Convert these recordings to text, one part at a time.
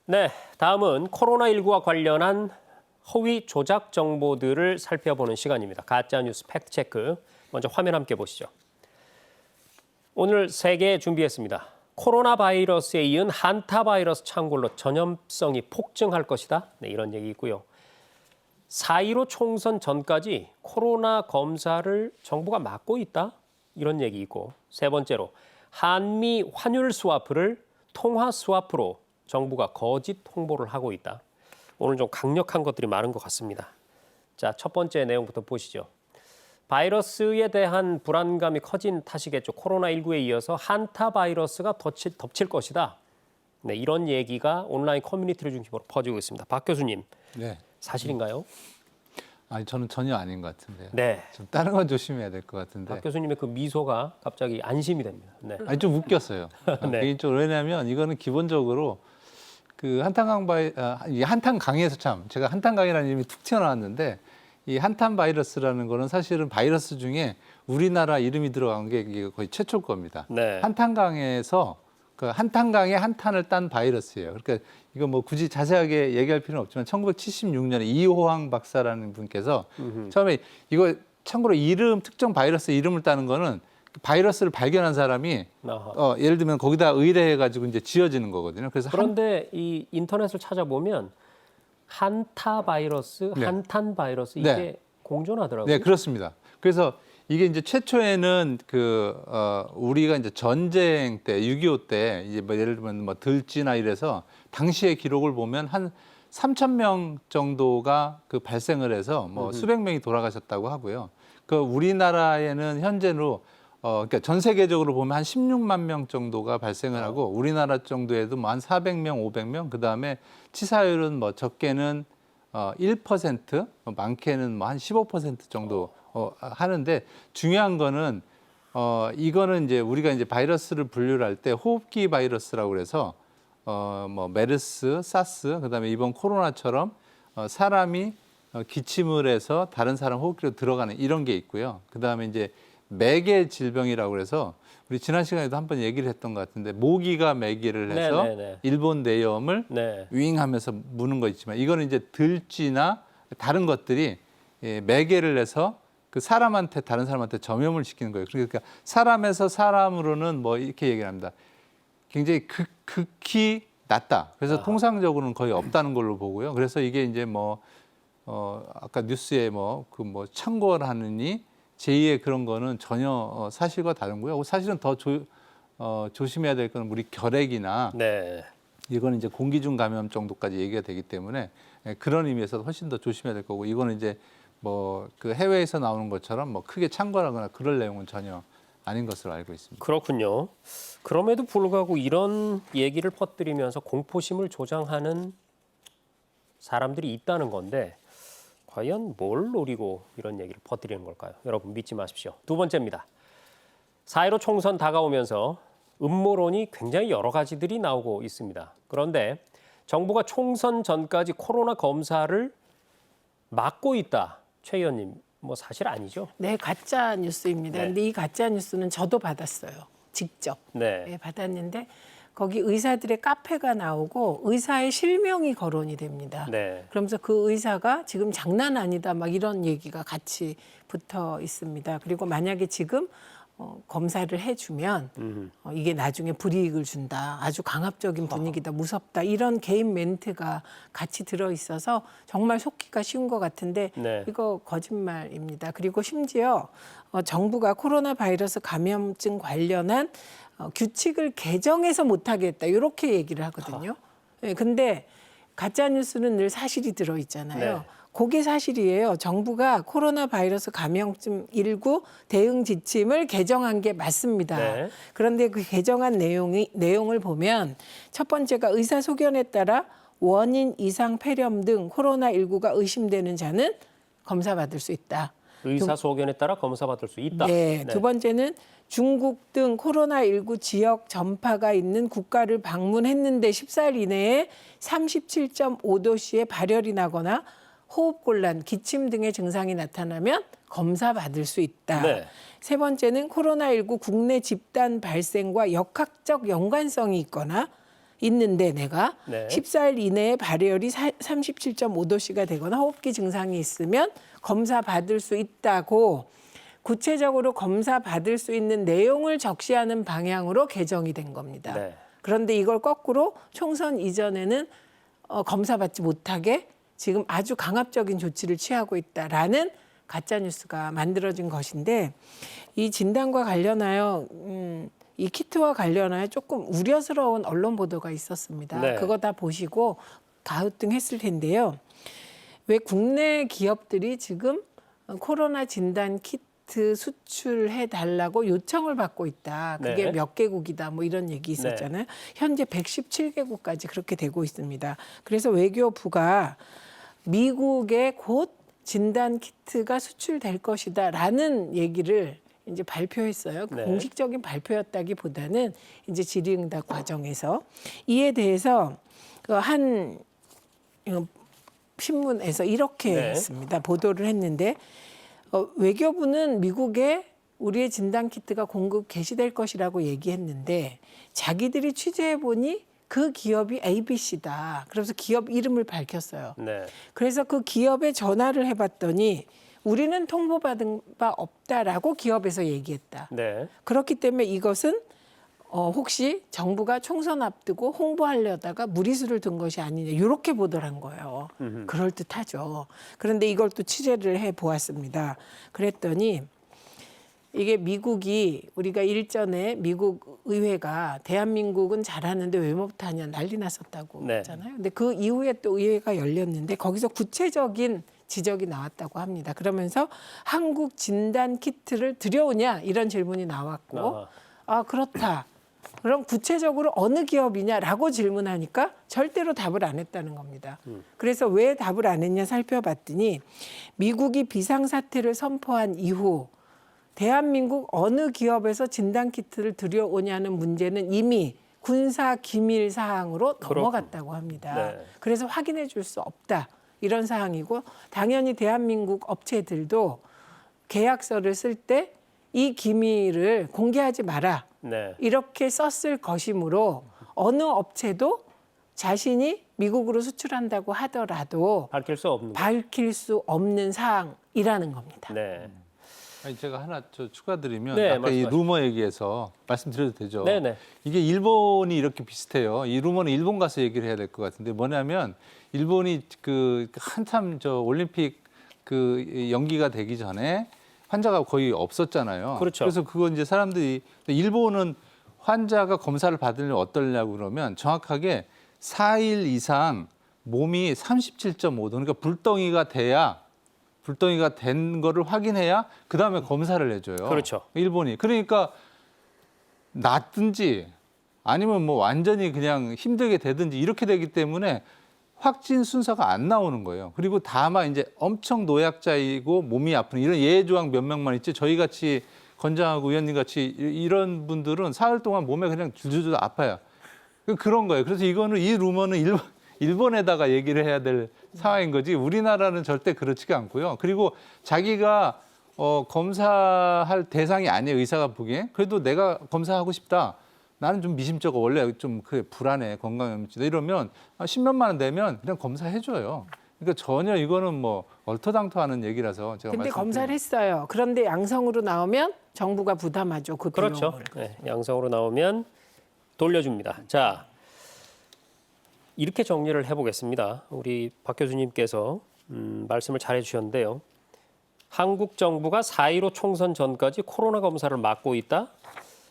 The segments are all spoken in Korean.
네, 다음은 코로나19와 관련한 허위 조작 정보들을 살펴보는 시간입니다. 가짜뉴스 팩트체크. 먼저 화면 함께 보시죠. 오늘 3개 준비했습니다. 코로나 바이러스에 이은 한타 바이러스 창궐로 전염성이 폭증할 것이다. 네, 이런 얘기 있고요. 4.15 총선 전까지 코로나 검사를 정부가 막고 있다. 이런 얘기 있고, 세 번째로 한미 환율 스와프를 통화 스와프로 정부가 거짓 홍보를 하고 있다. 오늘 좀 강력한 것들이 많은 것 같습니다. 자, 첫 번째 내용부터 보시죠. 바이러스에 대한 불안감이 커진 탓이겠죠. 코로나19에 이어서 한타 바이러스가 덮칠 것이다. 네, 이런 얘기가 온라인 커뮤니티를 중심으로 퍼지고 있습니다. 박 교수님, 네. 사실인가요? 아니 저는 전혀 아닌 것 같은데요. 네. 좀 다른 건 조심해야 될 것 같은데. 박 교수님의 그 미소가 갑자기 안심이 됩니다. 네. 아니 좀 웃겼어요. 네. 개인적으로 왜냐하면 이거는 기본적으로 그 이 한탄강에서 참 제가 한탄강이라는 이름이 툭 튀어나왔는데 이 한탄 바이러스라는 거는 사실은 바이러스 중에 우리나라 이름이 들어간 게 이게 거의 최초일 겁니다. 네. 한탄강에서 그 한탄강에 한탄을 딴 바이러스예요. 그러니까 이거 뭐 굳이 자세하게 얘기할 필요는 없지만 1976년에 이호황 박사라는 분께서 처음에 이거 참고로 특정 바이러스 이름을 따는 거는 바이러스를 발견한 사람이 예를 들면 거기다 의뢰해가지고 이제 지어지는 거거든요. 그래서 그런데 이 인터넷을 찾아보면 한타 바이러스, 네. 한탄 바이러스 이게 네. 공존하더라고요. 네, 그렇습니다. 그래서 이게 이제 최초에는 우리가 이제 전쟁 때 6.25 때 이제 뭐 예를 들면 뭐 들쥐나 이래서 당시의 기록을 보면 한 3,000명 정도가 그 발생을 해서 뭐 수백 명이 돌아가셨다고 하고요. 그 우리나라에는 현재로 그러니까 전 세계적으로 보면 한 16만 명 정도가 발생을 하고 우리나라 정도에도 뭐 한 400명, 500명, 그다음에 치사율은 뭐 적게는 1%, 많게는 뭐 한 15% 정도 하는데 중요한 거는 이거는 이제 우리가 이제 바이러스를 분류를 할 때 호흡기 바이러스라고 그래서 뭐 메르스, 사스, 그다음에 이번 코로나처럼 사람이 기침을 해서 다른 사람 호흡기로 들어가는 이런 게 있고요. 그다음에 이제 매개 질병이라고 그래서 우리 지난 시간에도 한번 얘기를 했던 것 같은데 모기가 매개를 해서 네네네. 일본 내염을 네. 윙하면서 무는 거 있지만 이거는 이제 들쥐나 다른 것들이 매개를 해서 그 사람한테 다른 사람한테 전염을 시키는 거예요. 그러니까 사람에서 사람으로는 뭐 이렇게 얘기를 합니다. 굉장히 극히 낮다. 그래서 통상적으로는 거의 없다는 걸로 보고요. 그래서 이게 이제 뭐 아까 뉴스에 창궐 하느니 제2의 그런 거는 전혀 사실과 다른 거고요. 사실은 더 조심해야 될 거는 우리 결핵이나 네. 이거는 이제 공기 중 감염 정도까지 얘기가 되기 때문에 그런 의미에서 훨씬 더 조심해야 될 거고 이거는 이제 뭐 그 해외에서 나오는 것처럼 뭐 크게 창궐하거나 그럴 내용은 전혀 아닌 것으로 알고 있습니다. 그렇군요. 그럼에도 불구하고 이런 얘기를 퍼뜨리면서 공포심을 조장하는 사람들이 있다는 건데 과연 뭘 노리고 이런 얘기를 퍼뜨리는 걸까요? 여러분 믿지 마십시오. 두 번째입니다. 4.15 총선 다가오면서 음모론이 굉장히 여러 가지들이 나오고 있습니다. 그런데 정부가 총선 전까지 코로나 검사를 막고 있다. 최 의원님, 뭐 사실 아니죠? 네, 가짜 뉴스입니다. 네. 근데 이 가짜 뉴스는 저도 받았어요. 직접. 네. 네, 받았는데 거기 의사들의 카페가 나오고 의사의 실명이 거론이 됩니다. 네. 그러면서 그 의사가 지금 장난 아니다 막 이런 얘기가 같이 붙어 있습니다. 그리고 만약에 지금 검사를 해주면 이게 나중에 불이익을 준다. 아주 강압적인 분위기다. 무섭다. 이런 개인 멘트가 같이 들어있어서 정말 속기가 쉬운 것 같은데 네. 이거 거짓말입니다. 그리고 심지어 정부가 코로나 바이러스 감염증 관련한 규칙을 개정해서 못하겠다. 이렇게 얘기를 하거든요. 네, 근데 가짜 뉴스는 늘 사실이 들어있잖아요. 네. 그게 사실이에요. 정부가 코로나 바이러스 감염증 19 대응 지침을 개정한 게 맞습니다. 네. 그런데 그 개정한 내용을 보면 첫 번째가 의사 소견에 따라 원인 이상 폐렴 등 코로나19가 의심되는 자는 검사받을 수 있다. 의사 소견에 따라 검사받을 수 있다. 네. 두 번째는 중국 등 코로나19 지역 전파가 있는 국가를 방문했는데 14일 이내에 37.5도씨의 발열이 나거나 호흡곤란, 기침 등의 증상이 나타나면 검사받을 수 있다. 네. 세 번째는 코로나19 국내 집단 발생과 역학적 연관성이 있거나 있는데 내가 네. 14일 이내에 발열이 37.5도씨가 되거나 호흡기 증상이 있으면 검사 받을 수 있다고 구체적으로 검사 받을 수 있는 내용을 적시하는 방향으로 개정이 된 겁니다. 네. 그런데 이걸 거꾸로 총선 이전에는 검사 받지 못하게 지금 아주 강압적인 조치를 취하고 있다라는 가짜 뉴스가 만들어진 것인데 이 진단과 관련하여 이 키트와 관련하여 조금 우려스러운 언론 보도가 있었습니다. 네. 그거 다 보시고 가우뚱했을 텐데요. 왜 국내 기업들이 지금 코로나 진단 키트 수출해 달라고 요청을 받고 있다. 그게 네. 몇 개국이다. 뭐 이런 얘기 있었잖아요. 현재 117개국까지 그렇게 되고 있습니다. 그래서 외교부가 미국에 곧 진단 키트가 수출될 것이다라는 얘기를 이제 발표했어요. 네. 공식적인 발표였다기보다는 이제 질의응답 과정에서 이에 대해서 그 한 신문에서 이렇게 네. 했습니다. 보도를 했는데 외교부는 미국에 우리의 진단 키트가 공급 개시될 것이라고 얘기했는데 자기들이 취재해 보니 그 기업이 ABC다. 그래서 기업 이름을 밝혔어요. 네. 그래서 그 기업에 전화를 해봤더니 우리는 통보받은 바 없다라고 기업에서 얘기했다. 네. 그렇기 때문에 이것은 혹시 정부가 총선 앞두고 홍보하려다가 무리수를 둔 것이 아니냐 이렇게 보도를 한 거예요. 그럴듯하죠. 그런데 이걸 또 취재를 해보았습니다. 그랬더니 이게 미국이 우리가 일전에 미국 의회가 대한민국은 잘하는데 왜 못하냐 난리 났었다고 네. 했잖아요. 근데 그 이후에 또 의회가 열렸는데 거기서 구체적인 지적이 나왔다고 합니다. 그러면서 한국 진단 키트를 들여오냐 이런 질문이 나왔고 그렇다. 그럼 구체적으로 어느 기업이냐라고 질문하니까 절대로 답을 안 했다는 겁니다. 그래서 왜 답을 안 했냐 살펴봤더니 미국이 비상사태를 선포한 이후 대한민국 어느 기업에서 진단키트를 들여오냐는 문제는 이미 군사 기밀 사항으로 넘어갔다고 합니다. 네. 그래서 확인해 줄 수 없다. 이런 사항이고 당연히 대한민국 업체들도 계약서를 쓸 때 이 기밀을 공개하지 마라. 네. 이렇게 썼을 것이므로 어느 업체도 자신이 미국으로 수출한다고 하더라도 밝힐 수 없는. 밝힐 수 없는 사항이라는 겁니다. 네. 아니, 제가 하나 추가드리면 네, 아까 이 말씀하십시오. 루머 얘기해서 말씀드려도 되죠? 네, 네. 이게 일본이 이렇게 비슷해요. 이 루머는 일본 가서 얘기를 해야 될 것 같은데 뭐냐면 일본이 그 한참 올림픽 그 연기가 되기 전에 환자가 거의 없었잖아요. 그렇죠. 그래서 그거 이제 사람들이 일본은 환자가 검사를 받으려면 어떠냐고 그러면 정확하게 4일 이상 몸이 37.5도 그러니까 불덩이가 된 거를 확인해야 그다음에 검사를 해줘요. 그렇죠. 일본이. 그러니까 낫든지 아니면 뭐 완전히 그냥 힘들게 되든지 이렇게 되기 때문에 확진 순서가 안 나오는 거예요. 그리고 다만 이제 엄청 노약자이고 몸이 아픈 이런 예조항 몇 명만 있지 저희 같이 건장하고 의원님 같이 이런 분들은 사흘 동안 몸에 그냥 줄줄줄 아파요. 그런 거예요. 그래서 이거는 이 루머는 일본에다가 얘기를 해야 될 상황인 거지 우리나라는 절대 그렇지가 않고요. 그리고 자기가 검사할 대상이 아니에요. 의사가 보기엔. 그래도 내가 검사하고 싶다. 나는 좀 미심쩍어. 원래 좀 불안해. 건강에 문제다. 이러면 10몇만 원 내면 그냥 검사해줘요. 그러니까 전혀 이거는 뭐 얼토당토하는 얘기라서 제가 근데 말씀드리는 검사를 했어요. 그런데 양성으로 나오면 정부가 부담하죠. 그 그렇죠. 비용을. 네, 양성으로 나오면 돌려줍니다. 자, 이렇게 정리를 해보겠습니다. 우리 박 교수님께서 말씀을 잘 해주셨는데요. 한국 정부가 4.15 총선 전까지 코로나 검사를 막고 있다.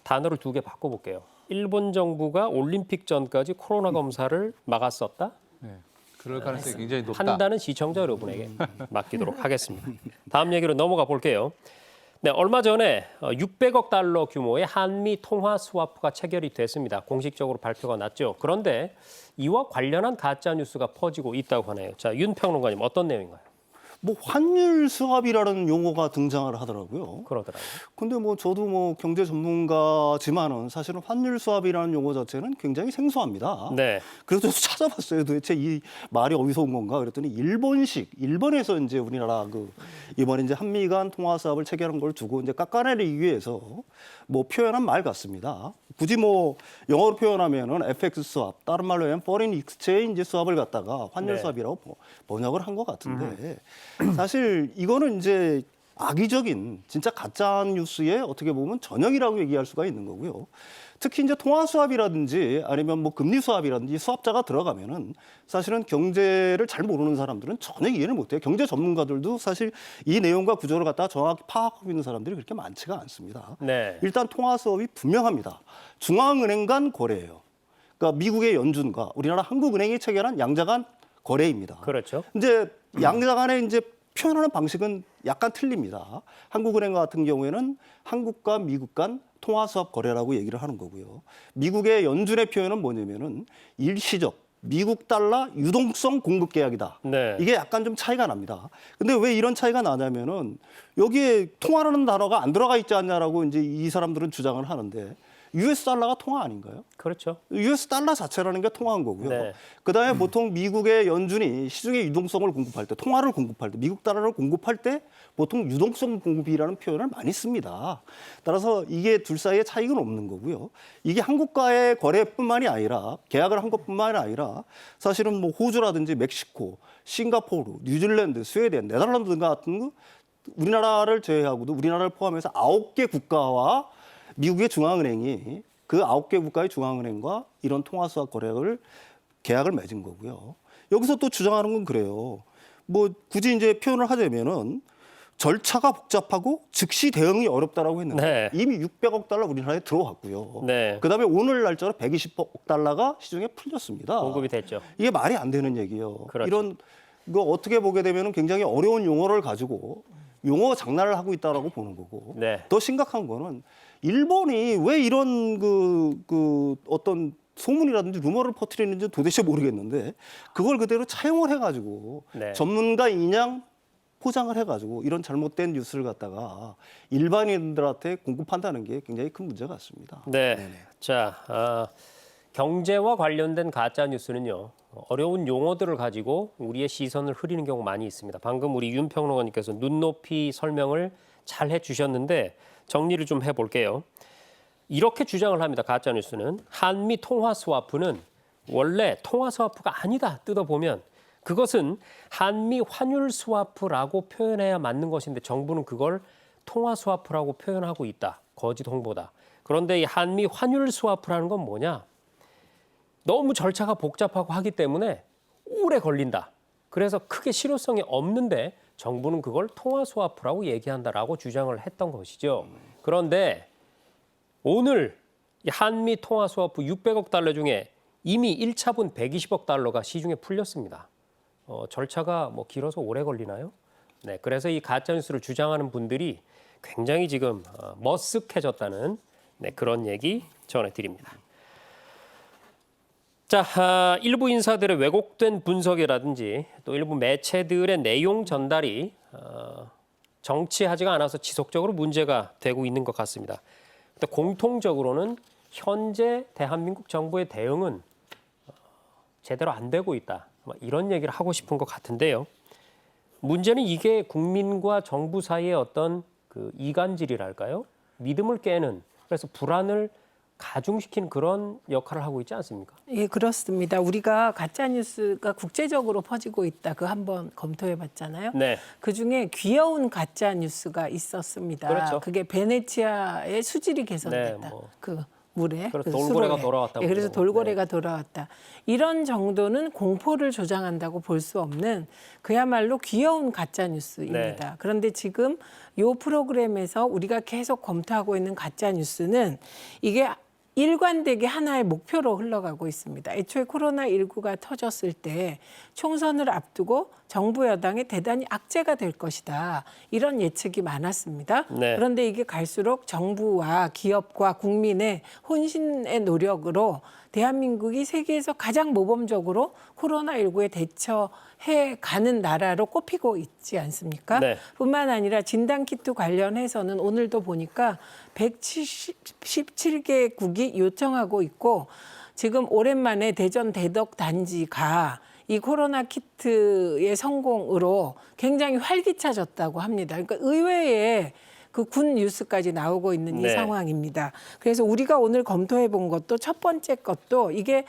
단어를 2개 바꿔볼게요. 일본 정부가 올림픽 전까지 코로나 검사를 막았었다. 네, 그럴 가능성이 굉장히 높다. 판단은 시청자 여러분에게 맡기도록 하겠습니다. 다음 얘기로 넘어가 볼게요. 네, 얼마 전에 600억 달러 규모의 한미 통화 스와프가 체결이 됐습니다. 공식적으로 발표가 났죠. 그런데 이와 관련한 가짜 뉴스가 퍼지고 있다고 하네요. 자, 윤 평론가님 어떤 내용인가요? 뭐 환율 수합이라는 용어가 등장을 하더라고요. 그러더라고요. 근데 뭐 저도 뭐 경제 전문가지만은 사실은 환율 수합이라는 용어 자체는 굉장히 생소합니다. 네. 그래서 저도 찾아봤어요. 도대체 이 말이 어디서 온 건가 그랬더니 일본에서 이제 우리나라 이번에 이제 한미 간 통화 수합을 체결한 걸 두고 이제 깎아내리기 위해서 뭐 표현한 말 같습니다. 굳이 뭐 영어로 표현하면은 FX 수합, 다른 말로 하면 Foreign Exchange 수합을 갖다가 환율 네. 수합이라고 번역을 한 것 같은데 사실 이거는 이제 악의적인 진짜 가짜 뉴스의 어떻게 보면 전형이라고 얘기할 수가 있는 거고요. 특히 이제 통화 수합이라든지 아니면 뭐 금리 수합이라든지 수합자가 들어가면은 사실은 경제를 잘 모르는 사람들은 전혀 이해를 못해요. 경제 전문가들도 사실 이 내용과 구조를 갖다가 정확히 파악하고 있는 사람들이 그렇게 많지가 않습니다. 네. 일단 통화 수합이 분명합니다. 중앙은행 간 거래예요. 그러니까 미국의 연준과 우리나라 한국은행이 체결한 양자 간 거래입니다. 그렇죠. 이제 양자 간의 이제 표현하는 방식은 약간 틀립니다. 한국은행 같은 경우에는 한국과 미국 간 통화 수합 거래라고 얘기를 하는 거고요. 미국의 연준의 표현은 뭐냐면은 일시적 미국 달러 유동성 공급 계약이다. 네. 이게 약간 좀 차이가 납니다. 근데 왜 이런 차이가 나냐면은 여기에 통화라는 단어가 안 들어가 있지 않냐라고 이제 이 사람들은 주장을 하는데 US 달러가 통화 아닌가요? 그렇죠. US 달러 자체라는 게 통화인 거고요. 네. 그다음에 보통 미국의 연준이 시중에 유동성을 공급할 때, 통화를 공급할 때, 미국 달러를 공급할 때 보통 유동성 공급이라는 표현을 많이 씁니다. 따라서 이게 둘 사이에 차이는 없는 거고요. 이게 한국과의 거래뿐만이 아니라 계약을 한 것뿐만이 아니라 사실은 뭐 호주라든지 멕시코, 싱가포르, 뉴질랜드, 스웨덴, 네덜란드 등 같은 우리나라를 제외하고도 우리나라를 포함해서 9개 국가와 미국의 중앙은행이 그 9개 국가의 중앙은행과 이런 통화수합 계약을 맺은 거고요. 여기서 또 주장하는 건 그래요. 뭐 굳이 이제 표현을 하자면은 절차가 복잡하고 즉시 대응이 어렵다라고 했는데 네. 이미 600억 달러 우리나라에 들어왔고요. 네. 그다음에 오늘 날짜로 120억 달러가 시중에 풀렸습니다. 공급이 됐죠. 이게 말이 안 되는 얘기예요. 그렇죠. 이런 거 어떻게 보게 되면 굉장히 어려운 용어를 가지고 용어 장난을 하고 있다라고 보는 거고 네. 더 심각한 거는 일본이 왜 이런 어떤 소문이라든지 루머를 퍼뜨리는지 도대체 모르겠는데 그걸 그대로 차용을 해가지고 네. 전문가 인양 포장을 해가지고 이런 잘못된 뉴스를 갖다가 일반인들한테 공급한다는 게 굉장히 큰 문제 같습니다. 네. 네네. 자, 경제와 관련된 가짜 뉴스는요. 어려운 용어들을 가지고 우리의 시선을 흐리는 경우가 많이 있습니다. 방금 우리 윤 평론가님께서 눈높이 설명을 잘 해주셨는데 정리를 좀 해볼게요. 이렇게 주장을 합니다. 가짜 뉴스는 한미 통화 스와프는 원래 통화 스와프가 아니다. 뜯어보면 그것은 한미 환율 스와프라고 표현해야 맞는 것인데 정부는 그걸 통화 스와프라고 표현하고 있다. 거짓 홍보다. 그런데 이 한미 환율 스와프라는 건 뭐냐? 너무 절차가 복잡하고 하기 때문에 오래 걸린다. 그래서 크게 실효성이 없는데 정부는 그걸 통화 스와프라고 얘기한다라고 주장을 했던 것이죠. 그런데 오늘 이 한미 통화 스와프 600억 달러 중에 이미 1차분 120억 달러가 시중에 풀렸습니다. 절차가 뭐 길어서 오래 걸리나요? 네, 그래서 이 가짜 뉴스를 주장하는 분들이 굉장히 지금 머쓱해졌다는 그런 얘기 전해드립니다. 자, 일부 인사들의 왜곡된 분석이라든지 또 일부 매체들의 내용 전달이 정치하지가 않아서 지속적으로 문제가 되고 있는 것 같습니다. 근데 공통적으로는 현재 대한민국 정부의 대응은 제대로 안 되고 있다. 이런 얘기를 하고 싶은 것 같은데요. 문제는 이게 국민과 정부 사이의 어떤 그 이간질이랄까요? 믿음을 깨는, 그래서 불안을 가중시키는 그런 역할을 하고 있지 않습니까? 예, 그렇습니다. 우리가 가짜 뉴스가 국제적으로 퍼지고 있다. 그 한번 검토해 봤잖아요. 네. 그중에 귀여운 가짜 뉴스가 있었습니다. 그렇죠. 그게 베네치아의 수질이 개선됐다. 네, 뭐. 그 물에. 그래서 그 돌고래가 수로에. 돌아왔다고 예, 그래서 그러고. 돌고래가 돌아왔다. 이런 정도는 공포를 조장한다고 볼 수 없는 그야말로 귀여운 가짜 뉴스입니다. 네. 그런데 지금 이 프로그램에서 우리가 계속 검토하고 있는 가짜 뉴스는 이게 일관되게 하나의 목표로 흘러가고 있습니다. 애초에 코로나19가 터졌을 때 총선을 앞두고 정부 여당에 대단히 악재가 될 것이다. 이런 예측이 많았습니다. 네. 그런데 이게 갈수록 정부와 기업과 국민의 혼신의 노력으로 대한민국이 세계에서 가장 모범적으로 코로나19에 대처해 가는 나라로 꼽히고 있지 않습니까? 네. 뿐만 아니라 진단키트 관련해서는 오늘도 보니까 177개국이 요청하고 있고 지금 오랜만에 대전 대덕 단지가 이 코로나 키트의 성공으로 굉장히 활기차졌다고 합니다. 그러니까 의외의 그 군 뉴스까지 나오고 있는 이 네. 상황입니다. 그래서 우리가 오늘 검토해 본 것도 첫 번째 것도 이게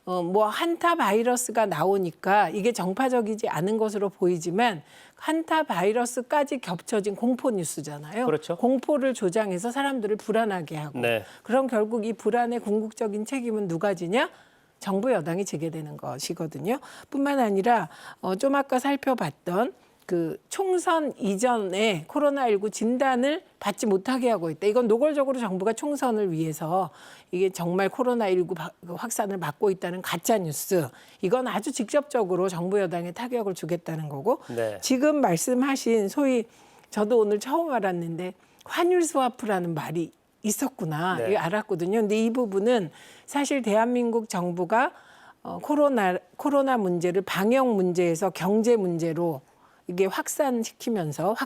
뭐 한타 바이러스가 나오니까 이게 정파적이지 않은 것으로 보이지만 한타 바이러스까지 겹쳐진 공포 뉴스잖아요. 그렇죠. 공포를 조장해서 사람들을 불안하게 하고 네. 그럼 결국 이 불안의 궁극적인 책임은 누가 지냐? 정부 여당이 지게 되는 것이거든요. 뿐만 아니라 좀 아까 살펴봤던 그 총선 이전에 코로나19 진단을 받지 못하게 하고 있다. 이건 노골적으로 정부가 총선을 위해서 이게 정말 코로나19 확산을 막고 있다는 가짜 뉴스. 이건 아주 직접적으로 정부 여당에 타격을 주겠다는 거고. 네. 지금 말씀하신 소위 저도 오늘 처음 알았는데 환율 스와프라는 말이 있었구나. 네. 이거 알았거든요. 근데 이 부분은 사실 대한민국 정부가 코로나 문제를 방역 문제에서 경제 문제로 이게 확산시키면서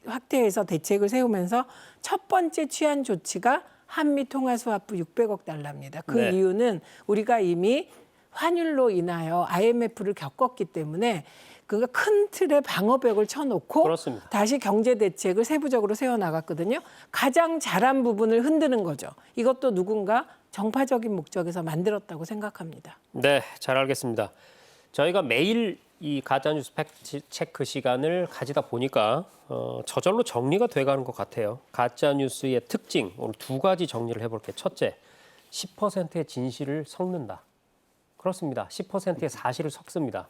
확대해서 대책을 세우면서 첫 번째 취한 조치가 한미 통화 스와프 600억 달러입니다. 그 네. 이유는 우리가 이미 환율로 인하여 IMF를 겪었기 때문에 그가 큰 틀의 방어벽을 쳐놓고 그렇습니다. 다시 경제 대책을 세부적으로 세워나갔거든요. 가장 잘한 부분을 흔드는 거죠. 이것도 누군가 정파적인 목적에서 만들었다고 생각합니다. 네, 잘 알겠습니다. 저희가 매일 이 가짜뉴스 팩트 체크 시간을 가지다 보니까 저절로 정리가 돼가는 것 같아요. 가짜뉴스의 특징, 오늘 두 가지 정리를 해볼게요. 첫째, 10%의 진실을 섞는다. 그렇습니다. 10%의 사실을 섞습니다.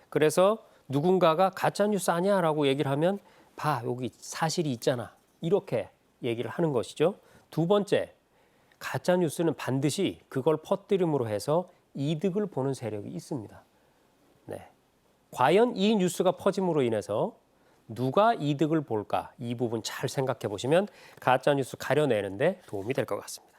그래서 누군가가 가짜뉴스 아니야라고 얘기를 하면 봐, 여기 사실이 있잖아. 이렇게 얘기를 하는 것이죠. 두 번째, 가짜뉴스는 반드시 그걸 퍼뜨림으로 해서 이득을 보는 세력이 있습니다. 네. 과연 이 뉴스가 퍼짐으로 인해서 누가 이득을 볼까? 이 부분 잘 생각해 보시면 가짜뉴스 가려내는데 도움이 될 것 같습니다.